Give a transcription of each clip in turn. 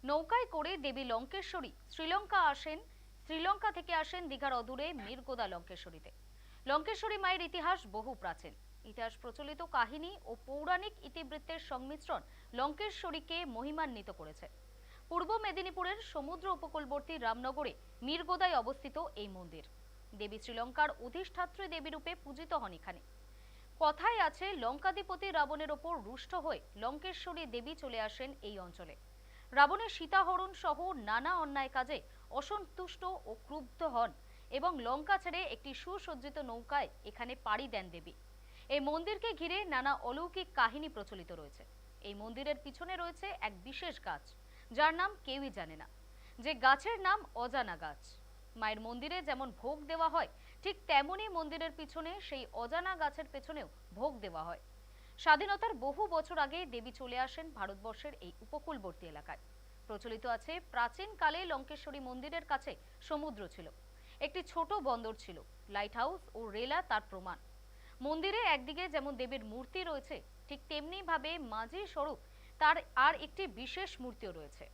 নৌকায় করে দেবী লঙ্কেশ্বরী শ্রীলঙ্কা থেকে আসেন দীঘার অদূরে মিরগোদা লঙ্কেশ্বরীতে। লঙ্কেশ্বরী মায়ের ইতিহাস বহু প্রাচীন। ইতিহাস প্রচলিত কাহিনী ও পৌরাণিক ইতিবৃত্তের সংমিশ্রণ লঙ্কেশ্বরীকে মহিমান্বিত করেছে। পূর্ব মেদিনীপুরের সমুদ্র উপকূলবর্তী রামনগরে মিরগোদায় অবস্থিত এই মন্দির। দেবী শ্রীলঙ্কার অধিষ্ঠাত্রী দেবী রূপে পূজিত হন এখানে। কথায় আছে, লঙ্কাধিপতি রাবণের ওপর রুষ্ট হয়ে লঙ্কেশ্বরী দেবী চলে আসেন এই অঞ্চলে। রাবণের সীতাহরণ সহ নানা অন্যায় কাজে অসন্তুষ্ট ও ক্রুদ্ধ হন এবং লঙ্কা ছেড়ে একটি সুসজ্জিত নৌকায় এখানে পাড়ি দেন দেবী। এই মন্দিরকে ঘিরে নানা অলৌকিক কাহিনী প্রচলিত রয়েছে। এই মন্দিরের পিছনে রয়েছে এক বিশেষ গাছ, যার নাম কেউই জানে না, যে গাছের নাম অজানা গাছ। মায়ের মন্দিরে যেমন ভোগ দেওয়া হয়, ঠিক তেমনই মন্দিরের পিছনে সেই অজানা গাছের পেছনেও ভোগ দেওয়া হয়। স্বাধীনতার বহু বছর আগে দেবী চলে আসেন ভারতবর্ষের এই উপকূলবর্তী এলাকায়। প্রচলিত আছে, প্রাচীনকালে লঙ্কেশ্বরী মন্দিরের কাছে সমুদ্র ছিল, একটি ছোট বন্দর ছিল, লাইট হাউস ও রেলা তার প্রমাণ। মন্দিরে একদিকে যেমন দেবীর মূর্তি রয়েছে, ঠিক তেমনি ভাবে মাঝি স্বরূপ তার আর একটি বিশেষ মূর্তিও রয়েছে।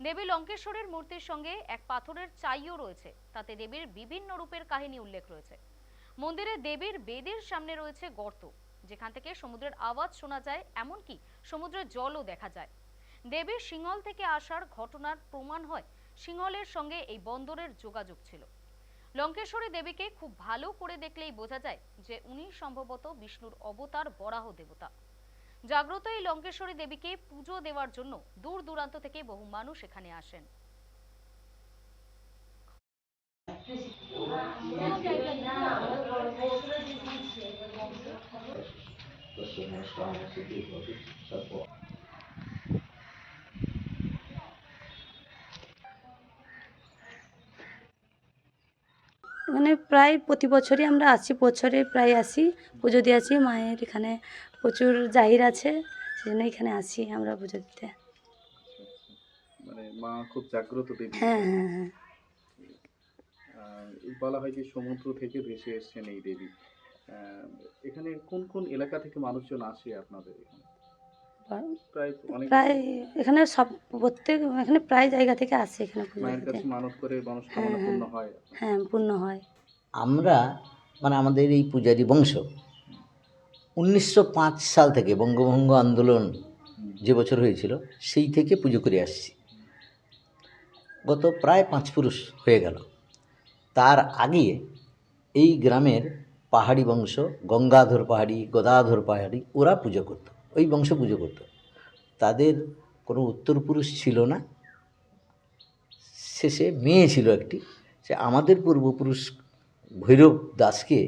দেবী লঙ্কেশ্বরের মূর্তির সঙ্গে এক পাথরের চাইও রয়েছে, তাতে দেবীর বিভিন্ন রূপের কাহিনী উল্লেখ রয়েছে। মন্দিরে দেবীর বেদির সামনে রয়েছে গর্ত, যেখান থেকে সমুদ্রের আওয়াজ শোনা যায়, এমনকি সমুদ্রের জলও দেখা যায়। দেবীর সিংহল থেকে আসার ঘটনার প্রমাণ হয় সিংহলের সঙ্গে এই বন্দরের যোগাযোগ ছিল। লঙ্কেশ্বরী দেবীকে খুব ভালো করে দেখলেই বোঝা যায় যে উনি সম্ভবত বিষ্ণুর অবতার বরাহ দেবতা। জাগ্রত এই লঙ্কেশ্বরী দেবীকে পুজো দেওয়ার জন্য দূর দূরান্ত থেকে বহু মানুষ এখানে আসেন। মানে প্রায় প্রতি বছরই আমরা আসি, বছরে প্রায় আসি, পুজো দিয়ে আসি। মায়ের এখানে প্রচুর জাহির আছে, সেজন্য এখানে আসি আমরা পুজো দিতে। মানে মা খুব জাগ্রত দেবী। হ্যাঁ হ্যাঁ হ্যাঁ। বলা হয় যে সমুদ্র থেকে ভেসে এসেছেন এই দেবী। এখানে কোন কোন এলাকা থেকে মানুষজন আসে আপনাদের এখানে? প্রায় এখানে সব এখানে প্রায় জায়গা থেকে আসে এখানে পুজো মায়ের দিতে। কাছে মানত করে মনস্কামনা পূর্ণ হয়। হ্যাঁ, পূর্ণ হয়। আমরা মানে আমাদের এই পূজারী বংশ 1905 সাল থেকে বঙ্গভঙ্গ আন্দোলন যে বছর হয়েছিল সেই থেকে পুজো করে আসছি। গত প্রায় 5 পুরুষ হয়ে গেল। তার আগে এই গ্রামের পাহাড়ি বংশ, গঙ্গাধর পাহাড়ি, গদাধর পাহাড়ি, ওরা পুজো করত, ওই বংশ পুজো করত। তাদের কোনো উত্তর পুরুষ ছিল না, শেষে মেয়ে ছিল একটি। সে আমাদের পূর্বপুরুষ ভৈরব দাসকে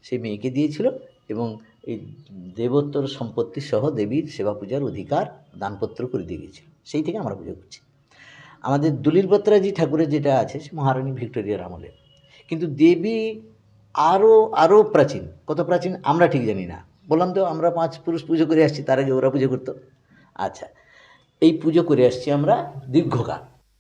সেই মেয়েকে দিয়েছিল এবং এই দেবোত্তর সম্পত্তি সহ দেবীর সেবা পূজার অধিকার দানপত্র করে দিয়ে গিয়েছিল। সেই থেকে আমরা পুজো করছি। আমাদের দলিল বত্রাজি ঠাকুরের যেটা আছে সে মহারানী ভিক্টোরিয়ার আমলে, কিন্তু দেবী আরও প্রাচীন। কত প্রাচীন আমরা ঠিক জানি না। বললাম তো আমরা 5 পুরুষ পুজো করে আসছি, তার আগে ওরা পুজো করতো। আচ্ছা, এই পুজো করে আসছি আমরা দীর্ঘকাল।